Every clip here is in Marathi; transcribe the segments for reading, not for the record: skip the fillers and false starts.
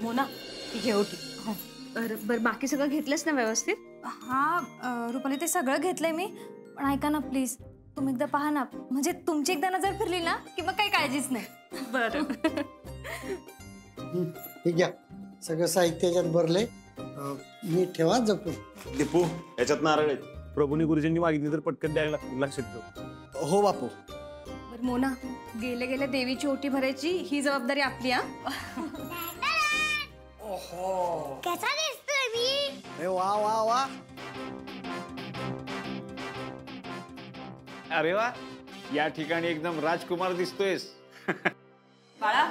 मोना ती घे ओटी. बरं बाकी सगळं घेतलंस ना व्यवस्थित? हां रुपाली ते सगळं घेतलंय मी. पण ऐका ना प्लीज, तुम्ही एकदा पहा ना, म्हणजे तुमची एकदा नजर फिरली ना की मग काही काळजीच नाही. बरं. ठीक घ्या, सगळं साहित्य याच्यात भरले. मी ठेवा जपून. दीपू याच्यात नारळ आहेत. प्रभूंनी गुरुजींनी मागितली तर पटकन द्यायला लक्षात ठेव. हो बापू. बरं मोना, गेले गेले देवीची ओटी भरायची ही जबाबदारी आपली. कसा दिसतोय मी? अरे वा वा वा. अरे वा, या ठिकाणी एकदम राजकुमार दिसतोयस. बाळा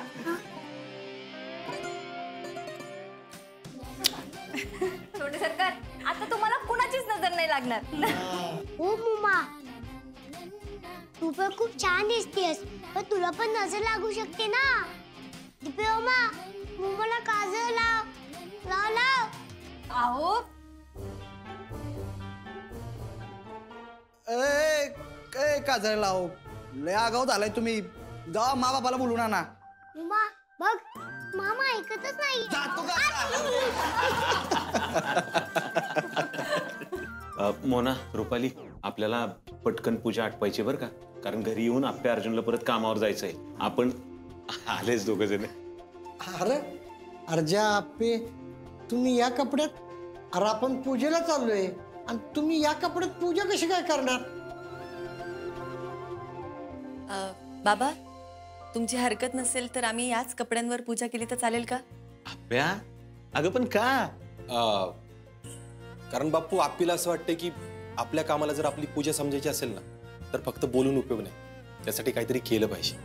छोटे सरकार, आता तुम्हाला कुणाचीच नजर नाही लागणार. हो मुमा, तू पण खूप छान दिसतेस, पण तुला पण नजर लागू शकते ना. दीपे ओमा, मुमाला काजळ लाव. लाव लाव. अहो काय काजळ लाव, लय आगाऊ झालाय तुम्ही. जा मा बापाला बोलून आणा. मुमा बघ, मामा ऐकतच नाही. जातो का? मोना, रुपाली, आपल्याला पटकन पूजा आटपायची बरं का, कारण घरी येऊन आप्पे अर्जुनला परत कामावर जायचंय. आपण आलेच दोघ जण. अरे अर्जा आप्पे, तुम्ही या कपड्यात? अरे आपण पूजेला चाललोय आणि तुम्ही या कपड्यात पूजा कशी काय करणार? बाबा, तुमची हरकत नसेल तर आम्ही याच कपड्यांवर पूजा केली तर चालेल का? आप्प्या, अगं पण का? कारण बाप्पू, आपल्याला असं वाटतं की आपल्या कामाला जर आपली पूजा समजायची असेल ना, तर फक्त बोलून उपयोग नाही, त्यासाठी काहीतरी केलं पाहिजे.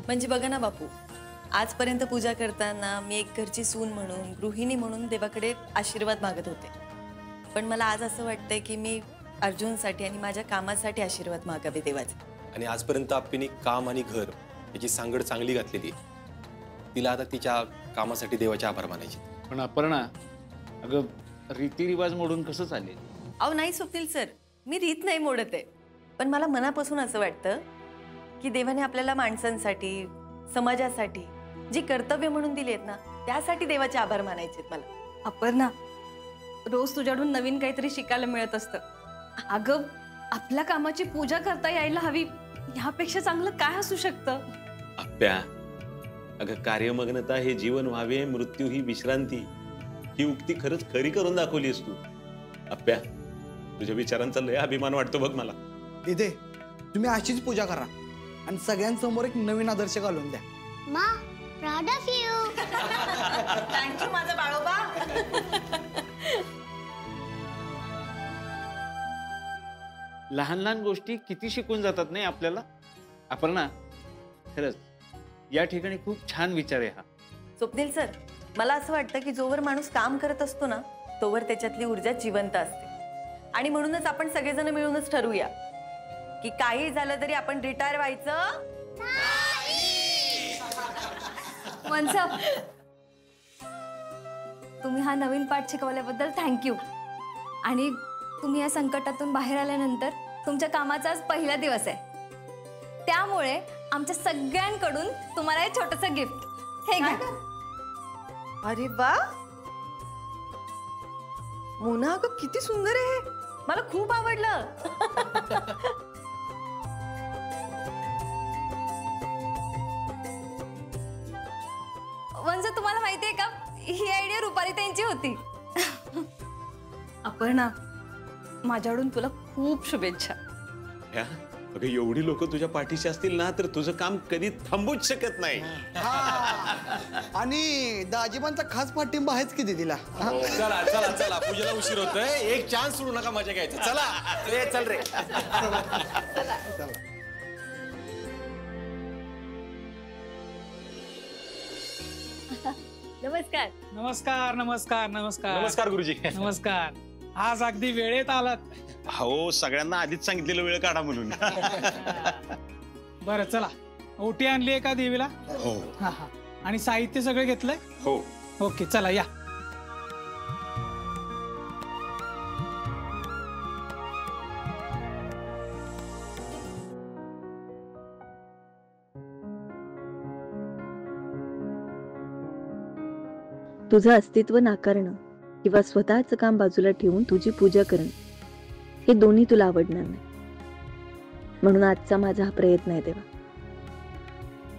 म्हणजे बघा ना बापू, आजपर्यंत पूजा करताना मी एक घरची सून म्हणून, गृहिणी म्हणून देवाकडे आशीर्वाद मागत होते. पण मला आज असं वाटतंय की मी अर्जुनसाठी आणि माझ्या कामासाठी आशीर्वाद मागावे देवाचे. आणि आजपर्यंत आपली काम आणि घर याची सांगड चांगली घातलेली आहे. तिला आता तिच्या कामासाठी देवाचे आभार मानायचे. पण अपर्णा, अगं रीतिरिवाज मोडून कसं चालेल? अहो नाही स्वप्नील सर, मी रीत नाही मोडत आहे. पण मला मनापासून असं वाटतं की देवाने आपल्याला माणसांसाठी, समाजासाठी जी कर्तव्य म्हणून दिली आहेत ना, त्यासाठी देवाचे आभार मानायचे आहेत मला. अपर्णा, रोज तुझ्याकडून नवीन काहीतरी शिकायला मिळत असतं. अगं, आपल्या कामाची पूजा करता यायला हवी, ह्यापेक्षा चांगलं काय असू शकतं? आप्प्या, अगं कार्यमग्नता हे जीवन व्हावे, मृत्यू ही विश्रांती, ही उक्ती खरंच खरी करून दाखवलीस तू. आप्प्या, तुझ्या विचारांचा लय अभिमान वाटतो बघ मला. इथे तुम्ही अशीच पूजा करा आणि सगळ्यांसमोर एक नवीन आदर्श घालून द्या. मा, प्राउड ऑफ यू. थँक्यू माझा बाळोबा. लहान लहान गोष्टी किती शिकून जातात नाही आपल्याला. अपर्णा, खरंच या ठिकाणी खूप छान विचार आहे हा. स्वप्नील सर, मला असं वाटतं की जोवर माणूस काम करत असतो ना, तोवर त्याच्यातली ऊर्जा जिवंत असते. आणि म्हणूनच आपण सगळेजण मिळूनच ठरवूया की काही झालं तरी आपण रिटायर व्हायचं मनसब, तुम्ही हा नवीन पाठ शिकवल्याबद्दल थँक्यू. आणि तुम्ही या संकटातून बाहेर आल्यानंतर तुमच्या कामाचा आज पहिला दिवस आहे, त्यामुळे आमच्या सगळ्यांकडून तुम्हाला एक छोटंसं गिफ्ट. हे घ्या. अरे वा मोना, अगं किती सुंदर आहे, मला खूप आवडलं. म्हणजे तुम्हाला माहितीये का, ही आयडिया रुपाली त्यांची होती. अपर्णा, माझ्याकडून तुला खूप शुभेच्छा. ह्या, अगं एवढी लोक तुझ्या पाठीशी असतील ना, तर तुझं काम कधी थांबूच शकत नाही. आणि दाजीबांचा खास पाठिंबा आहेच किती तिला. चला चला चला, पूजेला उशीर होतोय, एक चान्स सोडू नका मजा घ्यायचं. चला रे, चल रे. नमस्कार. नमस्कार नमस्कार नमस्कार नमस्कार गुरुजी. नमस्कार. आज अगदी वेळेत आलात. हो, सगळ्यांना आधीच सांगितलेलं वेळ काढा म्हणून. बरं चला, ओटी आणली आहे का देवीला? हो. हा हा. आणि साहित्य सगळं घेतलंय? हो. ओके, चला या. तुझं अस्तित्व नाकारणं किंवा स्वतःचं काम बाजूला ठेवून तुझी पूजा करणं हे दोन्ही तुला आवडणार नाही. म्हणून आजचा माझा हा प्रयत्न आहे देवा.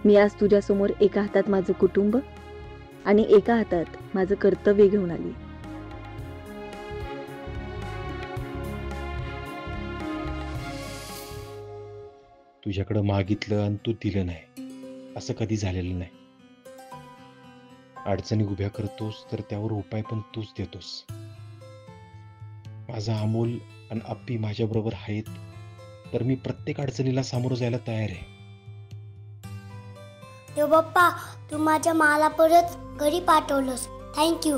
मी आज तुझ्यासमोर एका हातात माझं कुटुंब आणि एका हातात माझं कर्तव्य घेऊन आली. तुझ्याकडं मागितलं आणि तू दिलं नाही असं कधी झालेलं नाही. अडचणी उभ्या करतोस तर त्यावर उपाय पण तूच देतोस. माझा अमोल आणि अप्पी माझ्या बरोबर आहेत तर मी प्रत्येक अडचणीला सामोरं जायला तयार आहे. देव बाप्पा, तू माझ्या माला परत घरी पाठवलंस, थँक्यू.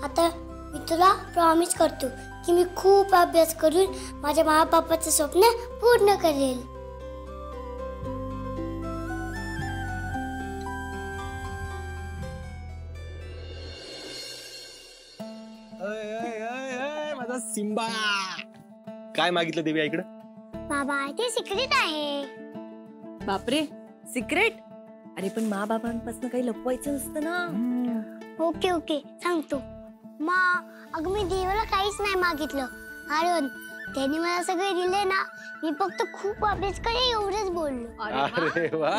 आता मी तुला प्रॉमिस करतो की मी खूप अभ्यास करून माझ्या बापाचं स्वप्न पूर्ण करेल. माझा सिम्बा. काय मागितलं देवी आईकडे? बाबा, ते सिक्रेट आहे. बापरे, सिक्रेट? अरे पण मा बाबांपासून काही लपवायचं नसतं ना. ओके ओके, सांगतो. अगं मी देवाला काहीच नाही मागितलं, कारण त्यांनी मला सगळे दिले ना. मी फक्त खूप अभ्यास करे एवढंच बोललो. अरे वा.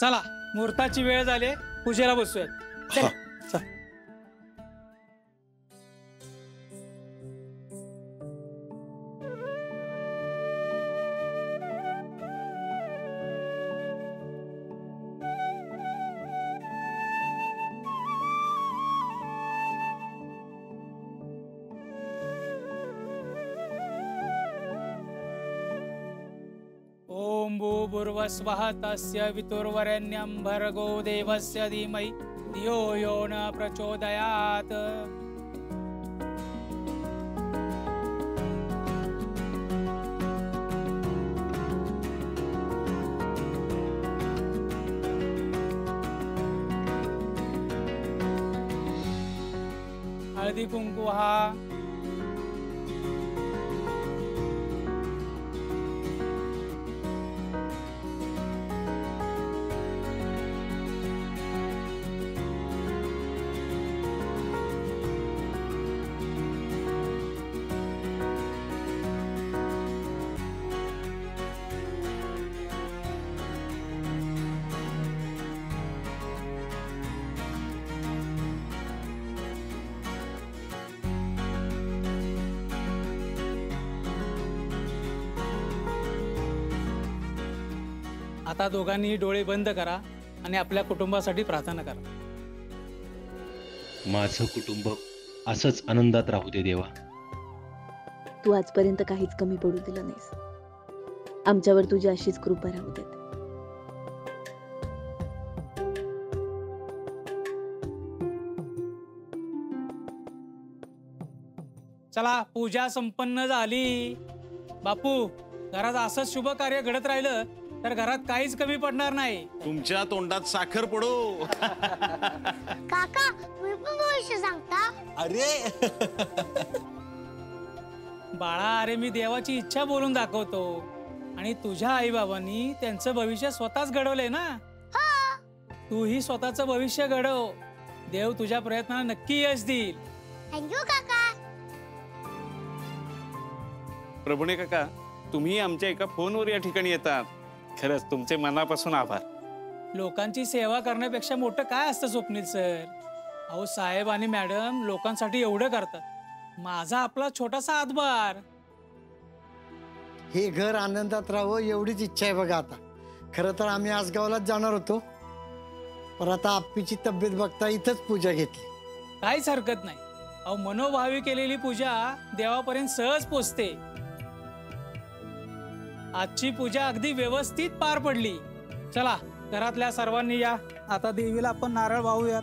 चला, मुहूर्ताची वेळ झाली, पूजेला बसूयात. चल. ओम भूर्भुवस्वः तस्य वितुर्वरेण्यं भर्गो देवस्य धीमहि धियो यो न प्रचोदयात्. हळदी कुंकू हा आता दोघांनी डोळे बंद करा आणि आपल्या कुटुंबासाठी प्रार्थना करा. माझं कुटुंब असंच आनंदात राहू दे देवा. तू आजपर्यंत काहीच कमी पडू दिलं नाहीस. आमच्यावर तुझी अशीच कृपा राहू देत. चला, पूजा संपन्न झाली. बापू, घरात असंच शुभ कार्य घडत राहिलं तर घरात काहीच कमी पडणार नाही. तुमच्या तोंडात साखर पडो. काका, तुम्ही पण भविष्य सांगता? अरे बाळा, अरे मी देवाची इच्छा बोलून दाखवतो आणि तुझ्या आई बाबांनी त्यांचं भविष्य स्वतःच घडवलंय ना. तूही स्वतःचं भविष्य घडव. देव तुझ्या प्रयत्नाला नक्की यश देईल. थँक्यू काका. प्रभुणे काका, तुम्ही आमच्या एका फोनवर या ठिकाणी येतात. खरंच तुमचे मनापासून आभार. लोकांची सेवा करण्यापेक्षा मोठं काय असतं स्वप्नील सर? अहो, साहेब आणि मॅडम लोकांसाठी एवढं करतात. माझा आपला छोटासा हातभार. हे घर आनंदात राहावं एवढीच इच्छा आहे बघा. आता खरं तर आम्ही आसगावलाच जाणार होतो, पण आता आप्पीची तब्येत बघता इथंच पूजा घेतली. काहीच हरकत नाही. अहो, मनोभावी केलेली पूजा देवापर्यंत सहज पोचते. आजची पूजा अगदी व्यवस्थित पार पडली. चला, घरातल्या सर्वांनी या. आता देवीला आपण नारळ वाहूयात.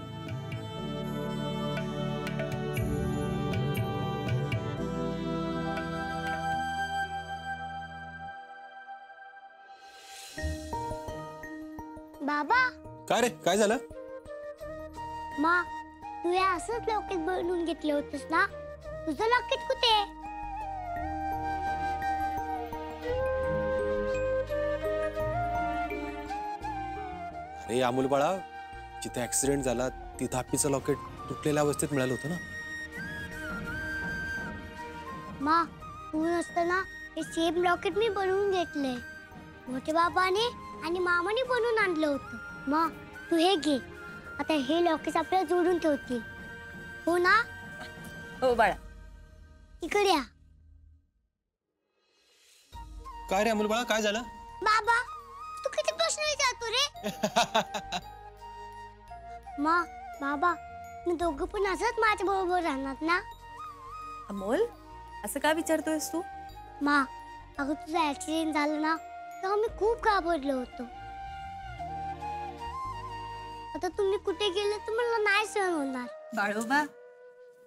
बाबा, काय रे, काय झालं? तू हे असंच लॉकेट बनवून घेतलं होतंस ना? तुझं लॉकेट कुठे आहे? अरे अमोल बाळा, जिथे ऍक्सिडेंट झाला तिथं आप्पीचं लॉकेट तुटलेल्या अवस्थेत मिळालं होतं ना. मा तू नसताना हे सेम रॉकेट मी बनवून घेतले. मोठे बाबाने आणि मामाने बनवून आणलं होतं. मा तू हे घे. आता हे लॉकेट आपल्याला जोडून ठेवतील. हो ना? हो बाळा. इकडे या. काय रे अमोल बाळा, काय झालं? बाबा तू किती प्रश्न विचारतो रे? मा बाबा मी दोघं पण असंच माझ्या बरोबर राहणार ना? अमोल असं का विचारतोयस तू? मा अगं तुझा ऍक्सिडेंट झाला ना तेव्हा मी खूप घाबरलो होतो. आता तुम्ही कुठे गेले तर मला नाही सहन होणार. बाळोबा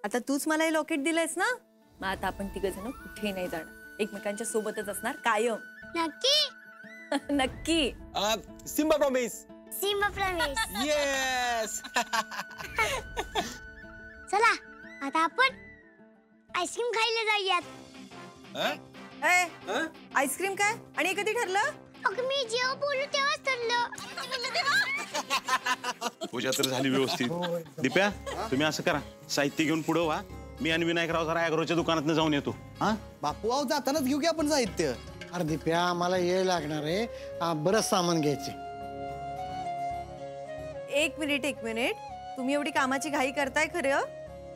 आता तूच मला हे लॉकेट दिलंयस ना, मग आता आपण तिघ जण कुठेही नाही जाणार, एकमेकांच्या सोबतच असणार कायम. नक्की? नक्की. Simba promise. सीमा प्रवेश. येस. चला आता आपण आईस्क्रीम खायला जाऊयात. आईस्क्रीम काय आणि हे कधी ठरलं? अगं मी जेव्हा बोलू तेव्हाच ठरलं. पूजा तर झाली व्यवस्थित. दिप्या तुम्ही असं करा, साहित्य घेऊन पुढं व्हा. मी आणि विनायकराव जरा ॲग्रोच्या दुकानात जाऊन येतो. हा बापू आहो जातानाच घेऊ की आपण साहित्य. अरे दिप्या आम्हाला ये लागणार आहे, बरंच सामान घ्यायचे. एक मिनिट तुम्ही एवढी कामाची घाई करताय खरं,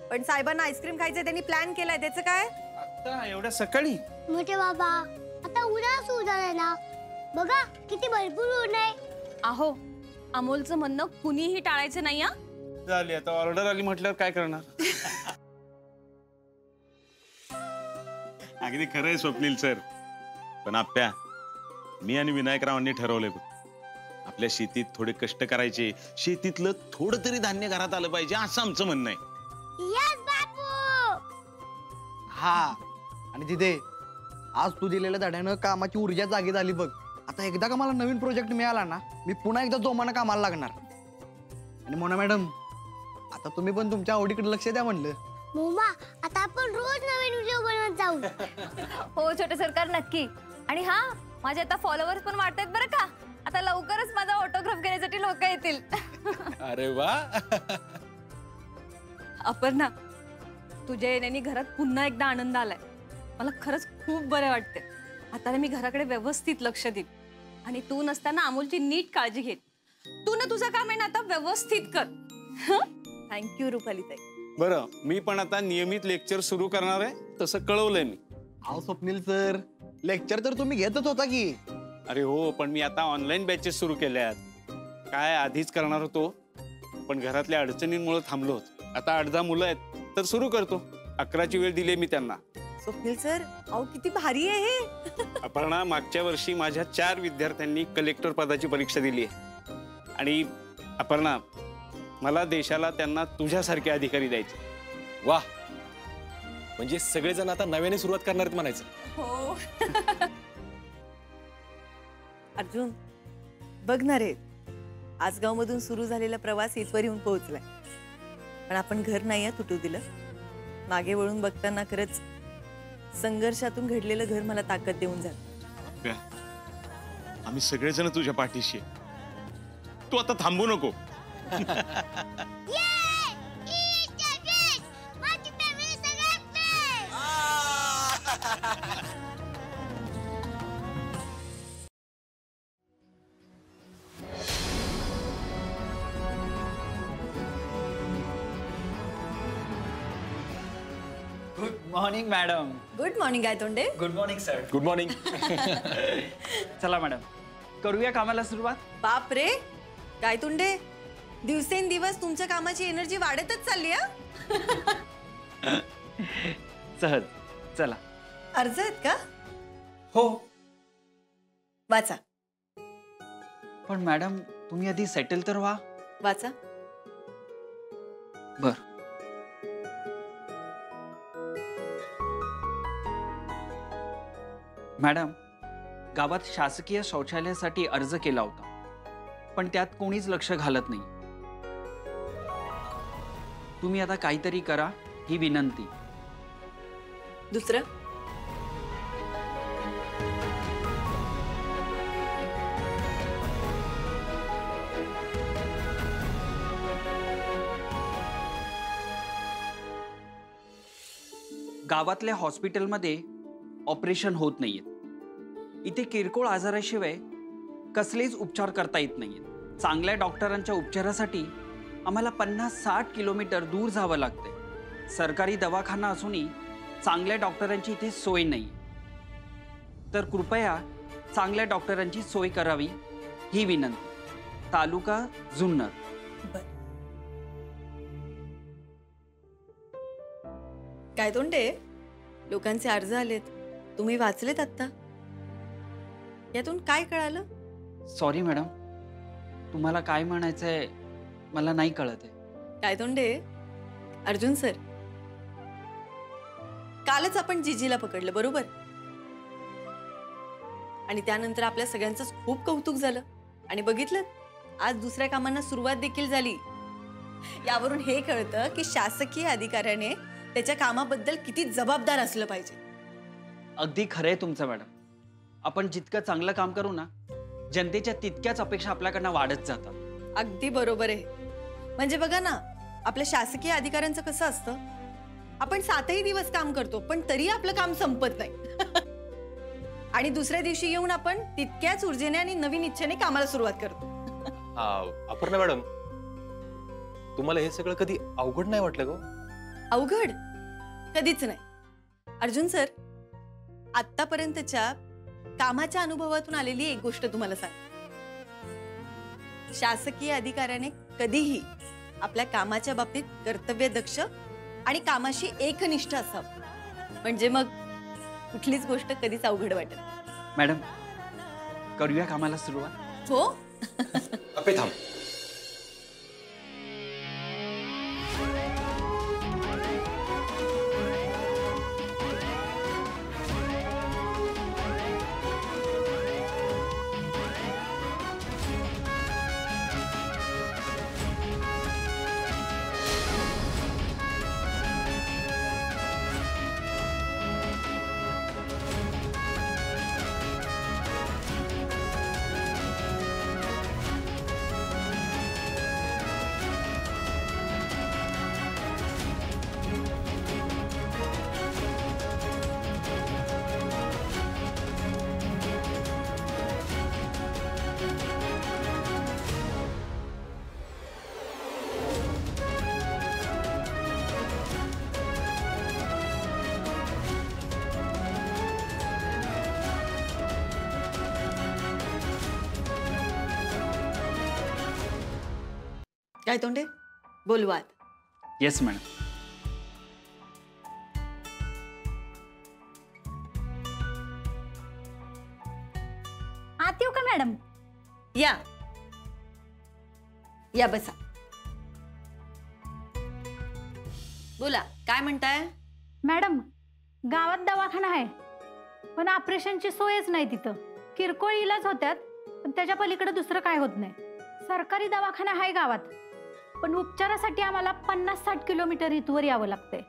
पण साहेबांना आईस्क्रीम खायचंय, त्यांनी प्लॅन केलाय, त्याचं काय? आता एवढ्या सकाळी? मोठे बाबा आता उन्हाळा सुरू झालाय ना, बघा किती भरपूर ऊन आहे. अहो अमोलचं म्हणणं कुणीही टाळायचं नाही. हा झाली आता ऑर्डर आली म्हटल्यावर काय करणार. अगदी खरं आहे स्वप्नील सर. पण आप्या मी आणि विनायकरावांनी ठरवलंय आपल्या शेतीत थोडे कष्ट करायचे, शेतीतलं थोडं तरी धान्य घरात आलं पाहिजे असं आमचं म्हणणं आहे. यस बापू. हा आणि तिथे आज तू दिलेल्या धड्यानं कामाची ऊर्जा जागी झाली बघ. आता एकदा का मला नवीन प्रोजेक्ट मिळाला ना, मी पुन्हा एकदा जोमानं कामाला लागणार. आणि मोना मॅडम आता तुम्ही पण तुमच्या आवडीकडे लक्ष द्या म्हणलं. मोमा आता आपण रोज नवीन व्हिडिओ बनवत जाऊ. हो छोटे सरकार नक्की. आणि हा माझे आता फॉलोअर्स पण वाढतायत बरं का. आता लवकरच माझा ऑटोग्राफ घेण्यासाठी लोक येतील. अरे वा. अपर्णा तुझ्या येण्याने घरात पुन्हा एकदा आनंद आलाय. मला खरंच खूप बरं वाटते. आता मी घराकडे व्यवस्थित लक्ष देईन आणि तू नसताना अमोलची नीट काळजी घेत. तू ना तुझं काम आहे ना आता व्यवस्थित कर. थँक्यू रुपालीताई. बरं मी पण आता नियमित लेक्चर सुरू करणार आहे, तसं कळवलंय मी. अहो स्वप्नील सर लेक्चर तर तुम्ही घेतच होता की. अरे हो, पण मी आता ऑनलाईन बॅचेस सुरू केल्यात. काय आधीच करणार होतो, पण घरातल्या अडचणींमुळे थांबलो होतो. आता 8-10 मुलं आहेत तर सुरू करतो. 11ची वेळ दिली मी त्यांना. स्वप्नील सर अहो किती भारी आहे हे. अपर्णा मागच्या वर्षी माझ्या 4 विद्यार्थ्यांनी कलेक्टर पदाची परीक्षा दिली आहे. आणि अपर्णा मला देशाला त्यांना तुझ्यासारखे अधिकारी द्यायचे. वा, म्हणजे सगळेजण आता नव्याने सुरुवात करणार आहेत म्हणायचं. हो. अर्जुन बघणार रे, आसगाव मधून सुरू झालेला प्रवास इथवर येऊन पोहोचलाय. पण आपण घर नाही तुटू दिलं. मागे वळून बघताना खरंच संघर्षातून घडलेलं घर मला ताकद देऊन झालं. आम्ही सगळेजण तुझ्या पाठीशी. तू आता थांबू नको. Good morning madam. Good morning Gaitonde. Good morning sir. Good morning. चला मॅडम करूया कामाला सुरुवात. बाप रे गायतोंडे, दिवसेंदिवस तुमच्या कामाची एनर्जी वाढतच चालली. सहज. चला. अर्ज आहेत का? हो. वाचा. पण मॅडम तुम्ही आधी सेटल तर व्हा. वाचा. बर. मॅडम गावात शासकीय शौचालयासाठी अर्ज केला होता, पण त्यात कोणीच लक्ष घालत नाही. तुम्ही आता काहीतरी करा ही विनंती. दुसरं. गावातल्या हॉस्पिटलमध्ये ऑपरेशन होत नाहीयेत. इथे किरकोळ आजाराशिवाय कसलेच उपचार करता येत नाहीयेत. चांगल्या डॉक्टरांच्या उपचारासाठी आम्हाला 50-60 किलोमीटर दूर जावं लागतंय. सरकारी दवाखाना असूनही चांगल्या डॉक्टरांची इथे सोय नाही. तर कृपया चांगल्या डॉक्टरांची सोय करावी ही विनंती. तालुका जुन्नर. काय तोंडे, लोकांचे अर्ज आलेत, तुम्ही वाचलेत आत्ता? यातून काय कळालं? सॉरी मॅडम, तुम्हाला काय म्हणायचंय मला नाही कळत आहे. काय तोंडे, अर्जुन सर, कालच आपण जीजीला पकडलं बरोबर, आणि त्यानंतर आपल्या सगळ्यांचंच खूप कौतुक झालं. आणि बघितलं, आज दुसऱ्या कामांना सुरुवात देखील झाली. यावरून हे कळतं की शासकीय अधिकाऱ्याने त्याच्या कामाबद्दल किती जबाबदार असलं पाहिजे. अगदी खरंय तुमचं मॅडम. आपण जितकं चांगलं काम करू ना, जनतेच्या तितक्याच अपेक्षा आपल्याकडनं वाढत जातात. अगदी बरोबर आहे. म्हणजे बघा ना, आपल्या शासकीय अधिकाऱ्यांचं कसं असतं, आपण 7ही दिवस काम करतो पण तरी आपलं काम संपत नाही. आणि दुसऱ्या दिवशी येऊन आपण तितक्याच ऊर्जेने आणि नवीन इच्छेने कामाला सुरुवात करतो. अपर्णा मॅडम, तुम्हाला हे सगळं कधी अवघड नाही वाटलं गो? अवघड कधीच नाही. अर्जुन सर, आतापर्यंतच्या कामाच्या अनुभवातून आलेली एक गोष्ट तुम्हाला सांग. शासकीय अधिकाऱ्याने कधीही आपल्या कामाच्या बाबतीत कर्तव्यदक्ष आणि कामाशी एकनिष्ठ असावं. म्हणजे मग कुठलीच गोष्ट कधीच अवघड वाटत. मॅडम, करूया कामाला सुरुवात? हो. अपे थांब. काय तोंडे, बोलवात? Yes madam. आत येऊ का मॅडम? या या, बसा. बोला, काय म्हणताय? मॅडम, गावात दवाखाना आहे पण ऑपरेशनची सोयच नाही तिथं. किरकोळ इलाज होतात पण त्याच्या पलीकडे दुसरं काय होत नाही. सरकारी दवाखाना आहे गावात पण उपचारासाठी आम्हाला 50-60 किलोमीटर इथवर यावं लागतंय.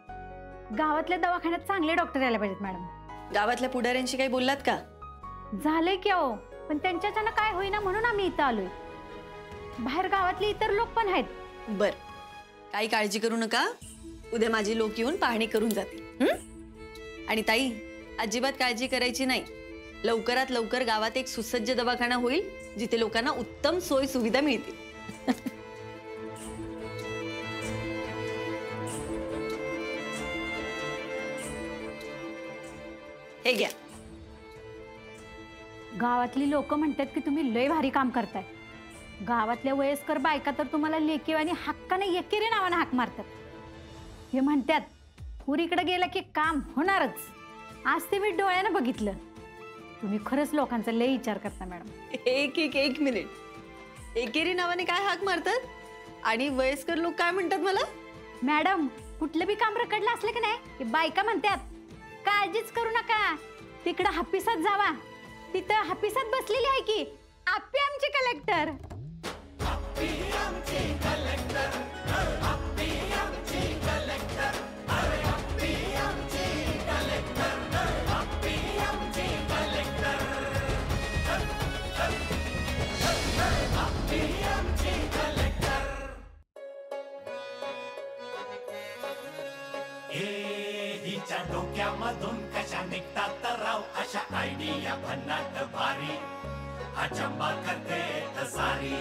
गावातल्या दवाखान्यात चांगले डॉक्टर यायला पाहिजेत मॅडम. गावातल्या पुढाऱ्यांशी काही बोललात का? झालंय की हो, पण त्यांच्याच्यानं काय होईना म्हणून आम्ही इथं आलोय. बाहेर गावातले इतर लोक पण आहेत. बर, काही काळजी करू नका. उद्या माझी लोक येऊन पाहणी करून जातील. आणि ताई, अजिबात काळजी करायची नाही. लवकरात लवकर गावात एक सुसज्ज दवाखाना होईल जिथे लोकांना उत्तम सोयी सुविधा मिळतील. हे घ्या. गावातली लोक म्हणतात की तुम्ही लय भारी काम करताय. गावातल्या वयस्कर बायका तर तुम्हाला लेकी आणि हक्काने एकेरी नावाने हाक मारतात. हे म्हणतात पुरीकडे गेलं की काम होणारच. आज ते मी डोळ्यानं बघितलं. तुम्ही खरंच लोकांचा लय विचार करता मॅडम. एक मिनिट. एकेरी नावाने काय हाक मारतात आणि वयस्कर लोक काय म्हणतात मला? मॅडम, कुठलं बी काम रखडलं असलं की नाही की बायका म्हणतात काळजीच करू नका, तिकडं हापिसात जावा. तिथं हापिसात बसलेली आहे की आपी आमची कलेक्टर. ह्याच्या डोक्यामधून कशा निघतात राव अशा आयडिया भन्नाट भारी हा चंबा करते सारी